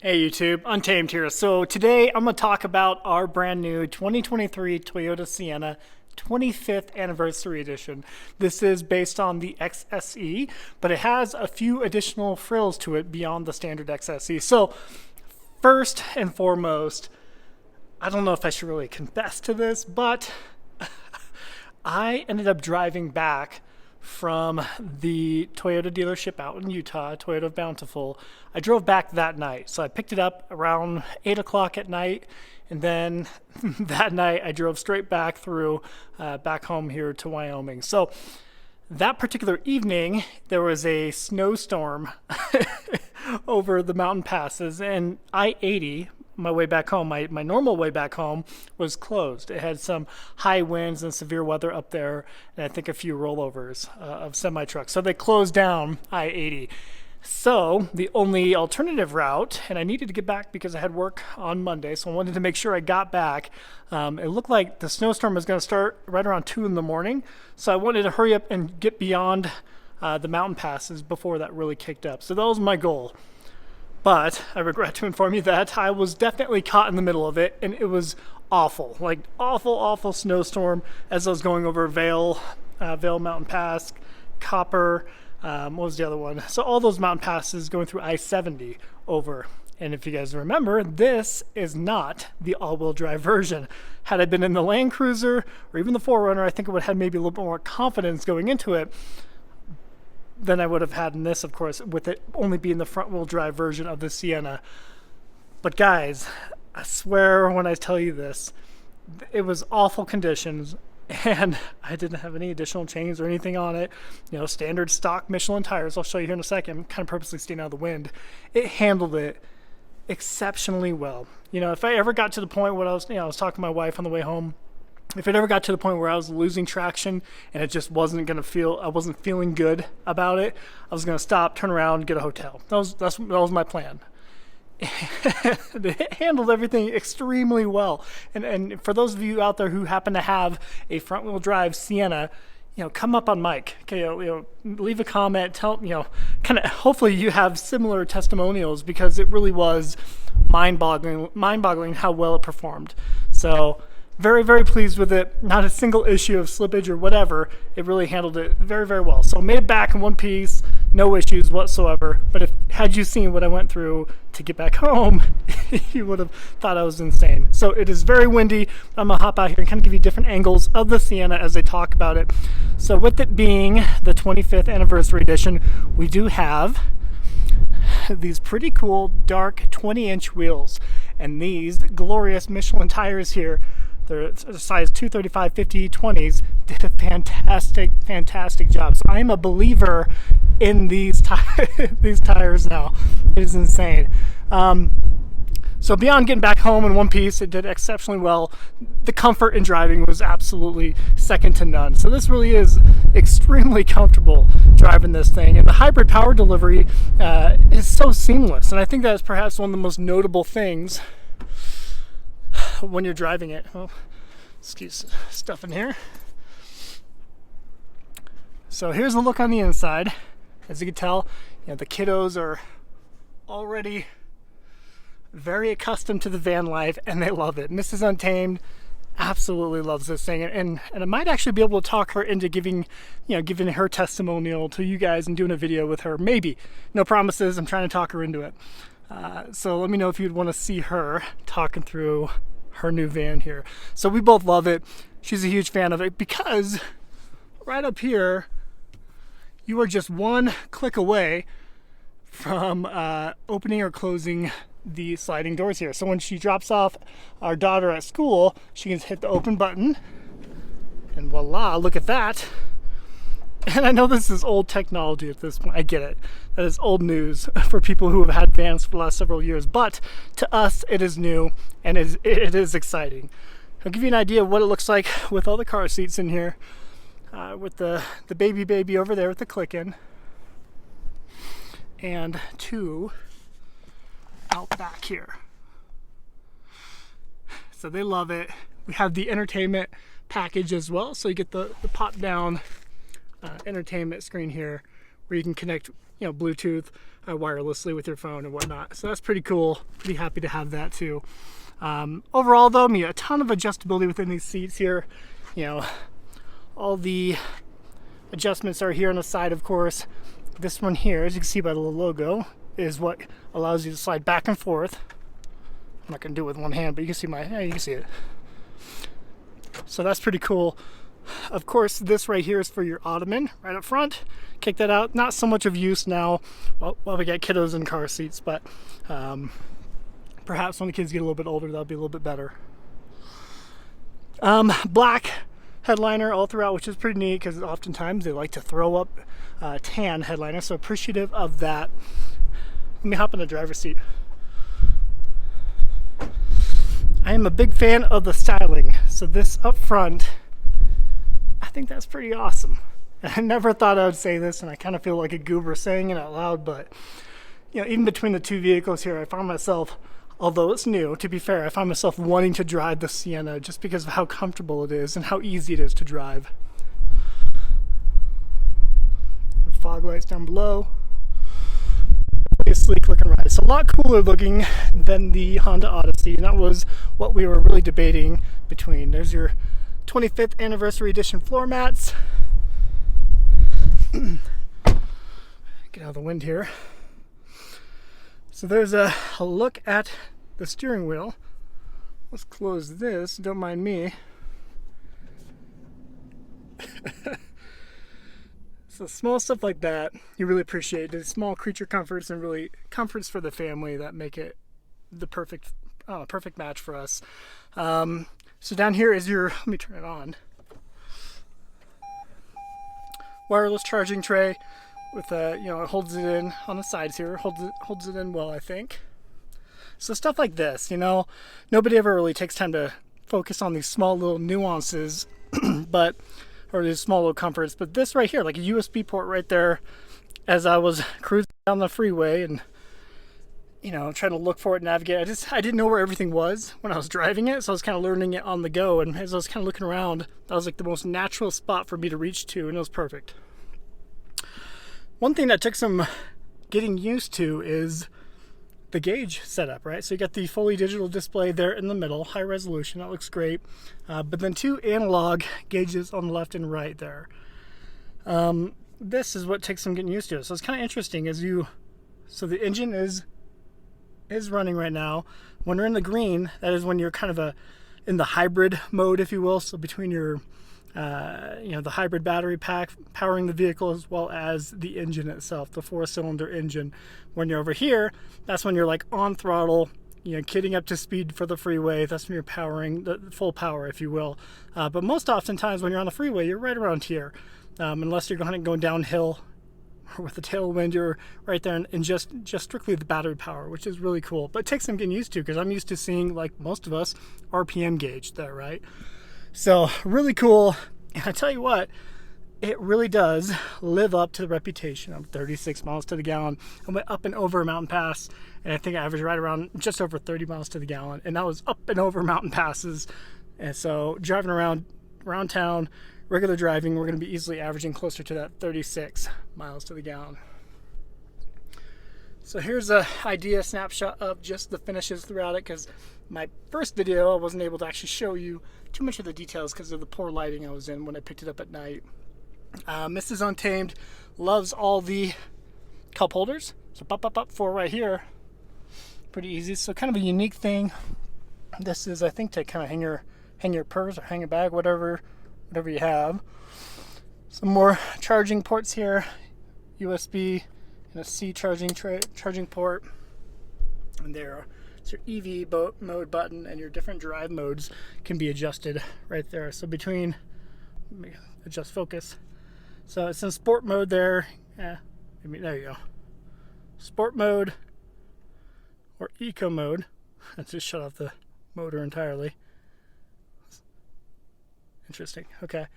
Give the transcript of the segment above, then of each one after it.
Hey YouTube, Untamed here. So today I'm going to talk about our brand new 2023 Toyota Sienna 25th Anniversary Edition. This is based on the XSE, but it has a few additional frills to it beyond the standard XSE. So first and foremost, I don't know if I should really confess to this, but I ended up driving back from the Toyota dealership out in Utah, Toyota Bountiful. I drove back that night. So I picked it up around 8 o'clock at night. And then that night I drove straight back through, back home here to Wyoming. So that particular evening, there was a snowstorm over the mountain passes, and I-80, my way back home, my normal way back home, was closed. It had some high winds and severe weather up there, and I think a few rollovers of semi-trucks. So they closed down I-80. So the only alternative route, and I needed to get back because I had work on Monday, so I wanted to make sure I got back. It looked like the snowstorm was going to start right around 2 in the morning, so I wanted to hurry up and get beyond the mountain passes before that really kicked up. So that was my goal. But I regret to inform you that I was definitely caught in the middle of it, and it was awful, like awful snowstorm as I was going over Vail Mountain Pass, Copper, what was the other one? So all those mountain passes going through I-70 over. And if you guys remember, this is not the all-wheel drive version. Had I been in the Land Cruiser or even the 4Runner, I think it would have had maybe a little bit more confidence going into it than I would have had in this, of course, with it only being the front-wheel drive version of the Sienna. But guys, I swear when I tell you this, it was awful conditions, and I didn't have any additional chains or anything on it. You know, standard stock Michelin tires. I'll show you here in a second. I'm kind of purposely staying out of the wind. It handled it exceptionally well. You know, if I ever got to the point where I was talking to my wife on the way home, if it ever got to the point where I was losing traction and it just wasn't going to feel, I wasn't feeling good about it, I was going to stop, turn around, get a hotel. That was my plan. It handled everything extremely well. And for those of you out there who happen to have a front wheel drive Sienna, come up on mic. Okay, leave a comment. Tell hopefully you have similar testimonials, because it really was mind-boggling how well it performed. So very pleased with it. Not a single issue of slippage or whatever. It really handled it very well. So made it back in one piece, no issues whatsoever. But had you seen what I went through to get back home, you would have thought I was insane. So it is very windy. I'm gonna hop out here and kind of give you different angles of the Sienna as I talk about it. So with it being the 25th anniversary edition, we do have these pretty cool dark 20-inch wheels, and these glorious Michelin tires here. They're size 235/50 20s. Did a fantastic job. So I am a believer in these tires now. It is insane. So beyond getting back home in one piece, it did exceptionally well. The comfort in driving was absolutely second to none. So this really is extremely comfortable driving this thing. And the hybrid power delivery is so seamless. And I think that is perhaps one of the most notable things when you're driving it. Oh, excuse stuff in here. So here's the look on the inside. As you can tell, the kiddos are already very accustomed to the van life, and they love it. Mrs. Untamed absolutely loves this thing, and I might actually be able to talk her into giving her testimonial to you guys and doing a video with her. Maybe. No promises. I'm trying to talk her into it. So let me know if you'd want to see her talking through her new van here. So we both love it. She's a huge fan of it because right up here, you are just one click away from opening or closing the sliding doors here. So when she drops off our daughter at school, she can hit the open button, and voila, look at that. And I know this is old technology at this point. I get it. That is old news for people who have had vans for the last several years. But to us, it is new, and it is exciting. I'll give you an idea of what it looks like with all the car seats in here. With the baby over there with the click-in. And two out back here. So they love it. We have the entertainment package as well. So you get the pop-down entertainment screen here where you can connect Bluetooth wirelessly with your phone and whatnot. So that's pretty cool. Pretty happy to have that too. Overall though, a ton of adjustability within these seats here. You know, all the adjustments are here on the side, of course. This one here, as you can see by the logo, is what allows you to slide back and forth. I'm not gonna do it with one hand, but you can see you can see it. So that's pretty cool. Of course, this right here is for your ottoman right up front. Kick that out. Not so much of use now while we got kiddos in car seats, but perhaps when the kids get a little bit older, that'll be a little bit better. Black headliner all throughout, which is pretty neat because oftentimes they like to throw up tan headliner, so appreciative of that. Let me hop in the driver's seat. I am a big fan of the styling, so this up front, I think that's pretty awesome. I never thought I would say this, and I kind of feel like a goober saying it out loud, but you know, even between the two vehicles here, I found myself, although it's new, to be fair, I find myself wanting to drive the Sienna just because of how comfortable it is and how easy it is to drive. Fog lights down below. A sleek looking ride. It's a lot cooler looking than the Honda Odyssey, and that was what we were really debating between. There's your 25th anniversary edition floor mats. Get out of the wind here. So there's a look at the steering wheel. Let's close this, don't mind me. So small stuff like that, you really appreciate. The small creature comforts and really comforts for the family that make it the perfect match for us. So down here is your, let me turn it on, wireless charging tray with you know, it holds it in on the sides here, holds it in well, I think. So stuff like this, you know, nobody ever really takes time to focus on these small little nuances, or these small little comforts. But this right here, like a USB port right there, as I was cruising down the freeway and, you know, trying to look for it, navigate. I didn't know where everything was when I was driving it, so I was kind of learning it on the go. And as I was kind of looking around, that was like the most natural spot for me to reach to, and it was perfect. One thing that took some getting used to is the gauge setup, right? So you got the fully digital display there in the middle, high resolution, that looks great. But then two analog gauges on the left and right there. This is what takes some getting used to. So it's kind of interesting so the engine is running right now. When we're in the green, that is when you're kind of in the hybrid mode, if you will. So between your you know, the hybrid battery pack powering the vehicle as well as the engine itself, the 4-cylinder engine. When you're over here, that's when you're like on throttle, you know, getting up to speed for the freeway. That's when you're powering the full power, if you will. But most oftentimes when you're on the freeway, you're right around here, unless you're going downhill or with the tailwind, you're right there in just strictly the battery power, which is really cool. But it takes some getting used to, because I'm used to seeing, like most of us, RPM gauge there, right? So really cool. And I tell you what, it really does live up to the reputation of 36 miles to the gallon. I went up and over a mountain pass, and I think I averaged right around just over 30 miles to the gallon. And that was up and over mountain passes. And so driving around town, regular driving, we're going to be easily averaging closer to that 36 miles to the gallon. So here's a snapshot of just the finishes throughout it, because my first video I wasn't able to actually show you too much of the details because of the poor lighting I was in when I picked it up at night. Mrs. Untamed loves all the cup holders. So pop, 4 right here. Pretty easy. So kind of a unique thing. This is, I think, to kind of hang your purse or hang a bag, whatever you have. Some more charging ports here. USB and a C charging port. And there. So your EV mode button and your different drive modes can be adjusted right there. So between, let me adjust focus. So it's in sport mode there. There you go. Sport mode or eco mode. Let's just shut off the motor entirely. Interesting. Okay.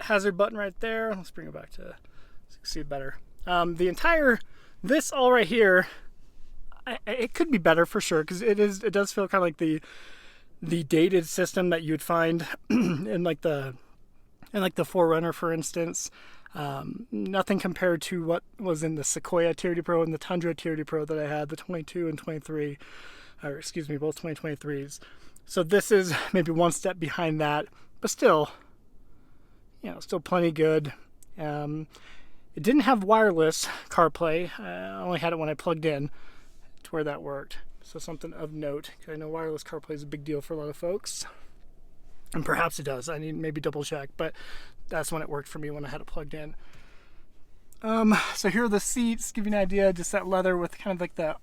Hazard button right there. Let's bring it back to see it better. This all right here, it could be better for sure, because it does feel kind of like the dated system that you'd find in like the 4Runner, for instance. Nothing compared to what was in the Sequoia TRD Pro and the Tundra TRD Pro that I had, the 22 and 23, or excuse me, both 2023s. So this is maybe one step behind that, but still, you know, still plenty good. It didn't have wireless CarPlay. I only had it when I plugged in to where that worked. So something of note, because I know wireless CarPlay is a big deal for a lot of folks. And perhaps it does. I need to maybe double check, but that's when it worked for me, when I had it plugged in. So here are the seats, give you an idea, just that leather with kind of like the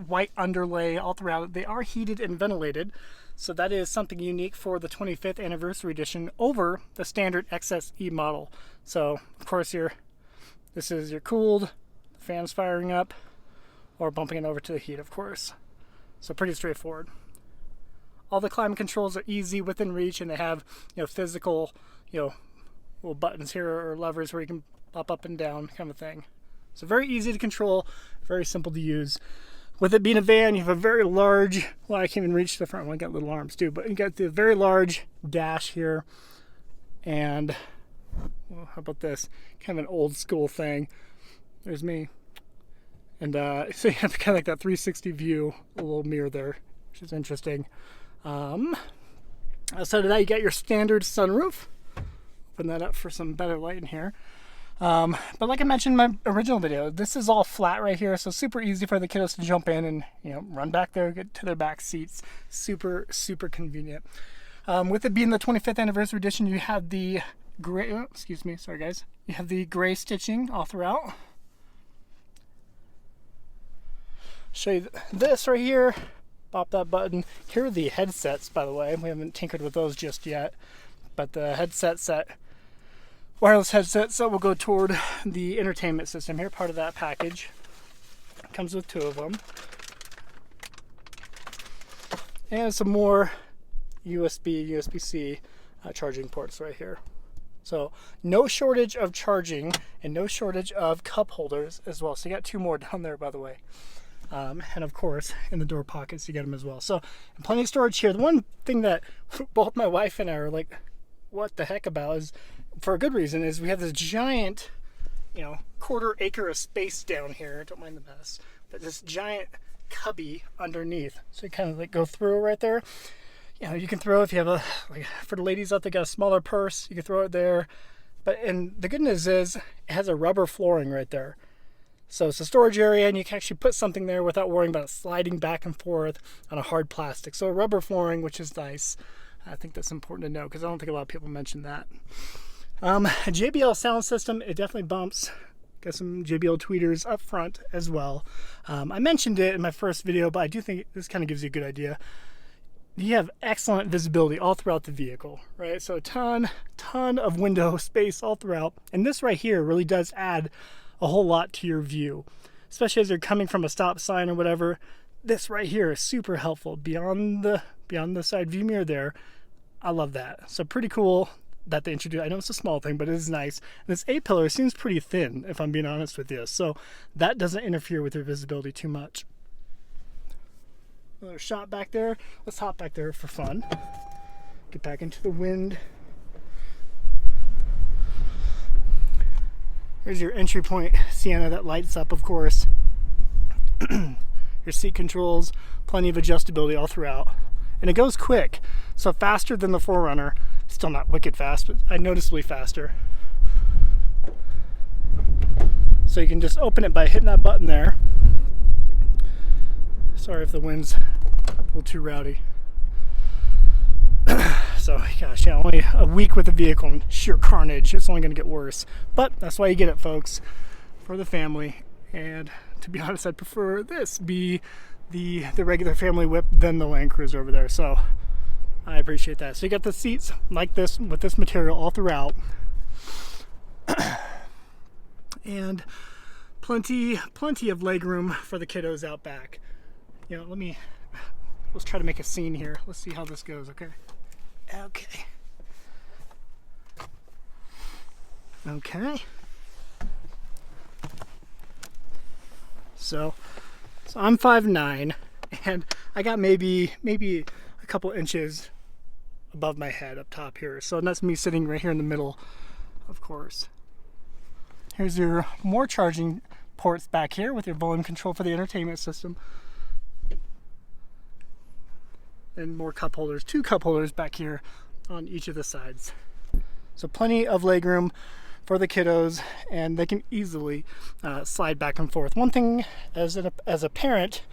white underlay all throughout. They are heated and ventilated, so that is something unique for the 25th anniversary edition over the standard XSE model. So of course this is your cooled, the fan's firing up, or bumping it over to the heat, of course. So pretty straightforward. All the climate controls are easy, within reach, and they have, you know, physical, you know, little buttons here or levers where you can pop up and down kind of thing. So very easy to control, very simple to use. With it being a van, you have a very large, well, I can't even reach to the front one, I got little arms too, but you got the very large dash here. And, well, how about this? Kind of an old school thing. There's me. And so you have kind of like that 360 view, a little mirror there, which is interesting. Outside of that, you got your standard sunroof. Open that up for some better light in here. But like I mentioned in my original video, this is all flat right here, so super easy for the kiddos to jump in and, you know, run back there, get to their back seats. Super, super convenient. With it being the 25th anniversary edition, you have the gray, oh, excuse me, sorry guys. You have the gray stitching all throughout. Show you this right here. Pop that button. Here are the headsets, by the way. We haven't tinkered with those just yet, but the headset set, wireless headsets that will go toward the entertainment system here, part of that package. Comes with 2 of them. And some more USB-C charging ports right here. So no shortage of charging and no shortage of cup holders as well. So you got 2 more down there, by the way. And of course, in the door pockets, you get them as well. So plenty of storage here. The one thing that both my wife and I are like, what the heck about, is, for a good reason, is we have this giant, you know, 1/4 acre of space down here. Don't mind the mess, but this giant cubby underneath. So you kind of like go through right there. You know, you can throw, if you have a, like, for the ladies out there, got a smaller purse, you can throw it there. But, and the good news is, it has a rubber flooring right there. So it's a storage area, and you can actually put something there without worrying about it sliding back and forth on a hard plastic. So rubber flooring, which is nice. I think that's important to know, because I don't think a lot of people mention that. JBL sound system, it definitely bumps. Got some JBL tweeters up front as well. I mentioned it in my first video, but I do think this kind of gives you a good idea. You have excellent visibility all throughout the vehicle, right? So a ton of window space all throughout. And this right here really does add a whole lot to your view, especially as you're coming from a stop sign or whatever. This right here is super helpful beyond the side view mirror there. I love that. So pretty cool that they introduced. I know it's a small thing, but it is nice. And this A-pillar seems pretty thin, if I'm being honest with you. So that doesn't interfere with your visibility too much. Another shot back there. Let's hop back there for fun. Get back into the wind. Here's your entry point Sienna that lights up, of course. Your seat controls, plenty of adjustability all throughout. And it goes quick, so faster than the 4Runner. Still not wicked fast, but noticeably faster. So you can just open it by hitting that button there. Sorry if the wind's a little too rowdy. So, gosh, yeah, only a week with the vehicle and sheer carnage. It's only going to get worse. But that's why you get it, folks, for the family. And to be honest, I'd prefer this be the regular family whip than the Land Cruiser over there. So I appreciate that. So you got the seats like this with this material all throughout. And plenty of leg room for the kiddos out back. You know, let's try to make a scene here. Let's see how this goes, okay? Okay. So I'm 5'9", and I got maybe a couple inches above my head up top here. So that's me sitting right here in the middle, of course. Here's your more charging ports back here with your volume control for the entertainment system. And more cup holders, 2 cup holders back here on each of the sides. So plenty of legroom for the kiddos, and they can easily slide back and forth. One thing as a parent,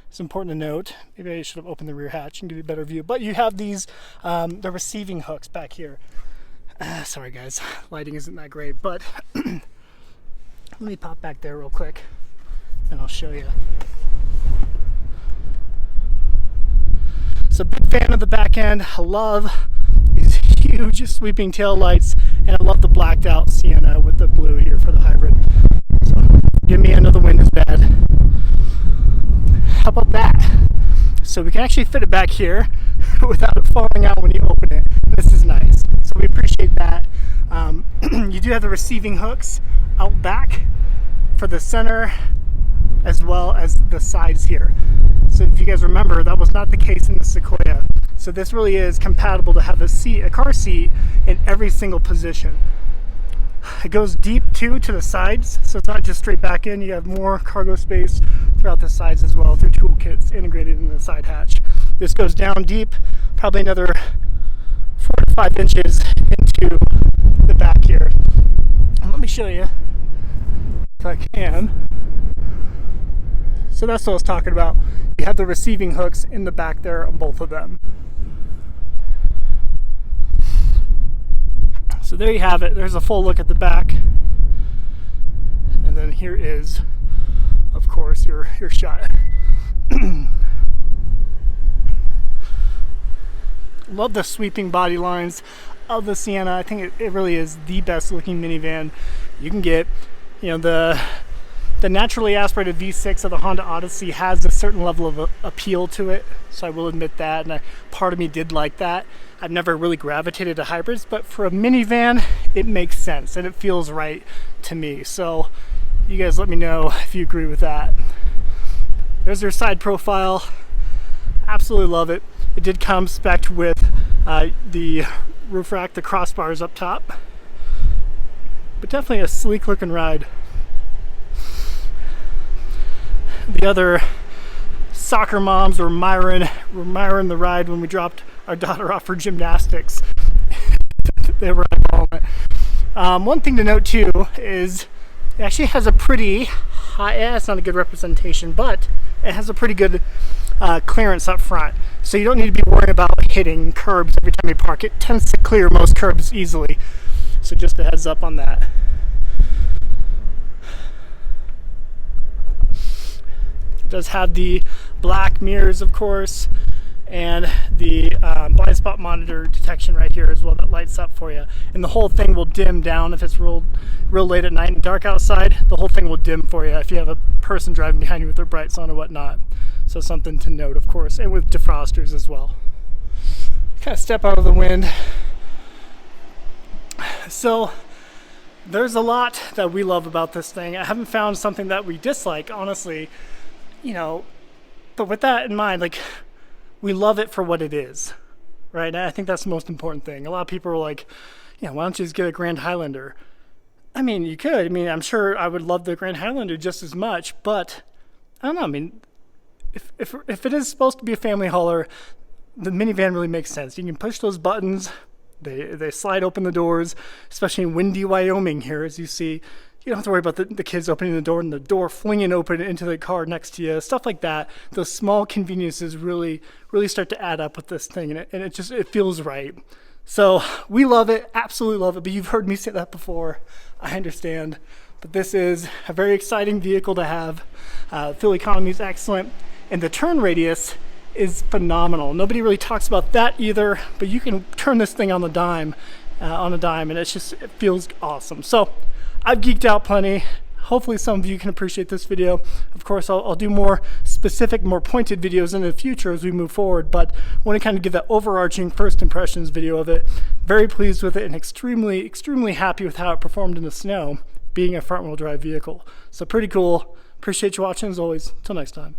it's important to note, maybe I should have opened the rear hatch and give you a better view, but you have these, the receiving hooks back here. Sorry guys, lighting isn't that great, but let me pop back there real quick and I'll show you. So big fan of the back end. I love these huge sweeping tail lights, and I love the blacked out Sienna with the blue here for the hybrid. So give me another wind is bad. How about that? So we can actually fit it back here without it falling out when you open it. This is nice. So we appreciate that. You do have the receiving hooks out back for the center as well as the sides here. So if you guys remember, that was not the case in the Sequoia. So this really is compatible to have a car seat in every single position. It goes deep too to the sides, so it's not just straight back in. You have more cargo space throughout the sides as well through toolkits integrated in the side hatch. This goes down deep, probably another 4 to 5 inches into the back here. And let me show you if I can. So that's what I was talking about. You have the receiving hooks in the back there on both of them. So there you have it. There's a full look at the back. And then here is, of course, your shot. Love the sweeping body lines of the Sienna. I think it really is the best looking minivan you can get. You know, the naturally aspirated V6 of the Honda Odyssey has a certain level of appeal to it, so I will admit that, and part of me did like that. I've never really gravitated to hybrids, but for a minivan, it makes sense, and it feels right to me. So you guys let me know if you agree with that. There's their side profile. Absolutely love it. It did come spec'd with the roof rack, the crossbars up top, but definitely a sleek looking ride. The other soccer moms were miring the ride when we dropped our daughter off for gymnastics. They were eyeballing it. One thing to note too is it actually has a pretty high, it's not a good representation, but it has a pretty good clearance up front. So you don't need to be worrying about hitting curbs every time you park. It tends to clear most curbs easily. So just a heads up on that. Does have the black mirrors, of course, and the blind spot monitor detection right here as well that lights up for you. And the whole thing will dim down if it's real late at night and dark outside. The whole thing will dim for you if you have a person driving behind you with their brights on or whatnot. So something to note, of course, and with defrosters as well. Kind of step out of the wind. So there's a lot that we love about this thing. I haven't found something that we dislike, honestly. You know, but with that in mind, like, we love it for what it is, right? And I think that's the most important thing. A lot of people are like, yeah, why don't you just get a Grand Highlander? I mean, you could. I mean, I'm sure I would love the Grand Highlander just as much, but I don't know. I mean, if it is supposed to be a family hauler, the minivan really makes sense. You can push those buttons. They slide open the doors, especially in windy Wyoming here, as you see. You don't have to worry about the kids opening the door and the door flinging open into the car next to you, stuff like that. Those small conveniences really start to add up with this thing, and it feels right. So we love it, absolutely love it, but you've heard me say that before. I understand, but this is a very exciting vehicle to have. Fuel economy is excellent, and the turn radius is phenomenal. Nobody really talks about that either, but you can turn this thing on a dime, and it feels awesome. So I've geeked out plenty. Hopefully some of you can appreciate this video. Of course, I'll do more specific, more pointed videos in the future as we move forward, but I want to kind of give that overarching first impressions video of it. Very pleased with it and extremely happy with how it performed in the snow, being a front-wheel drive vehicle. So pretty cool. Appreciate you watching as always. Till next time.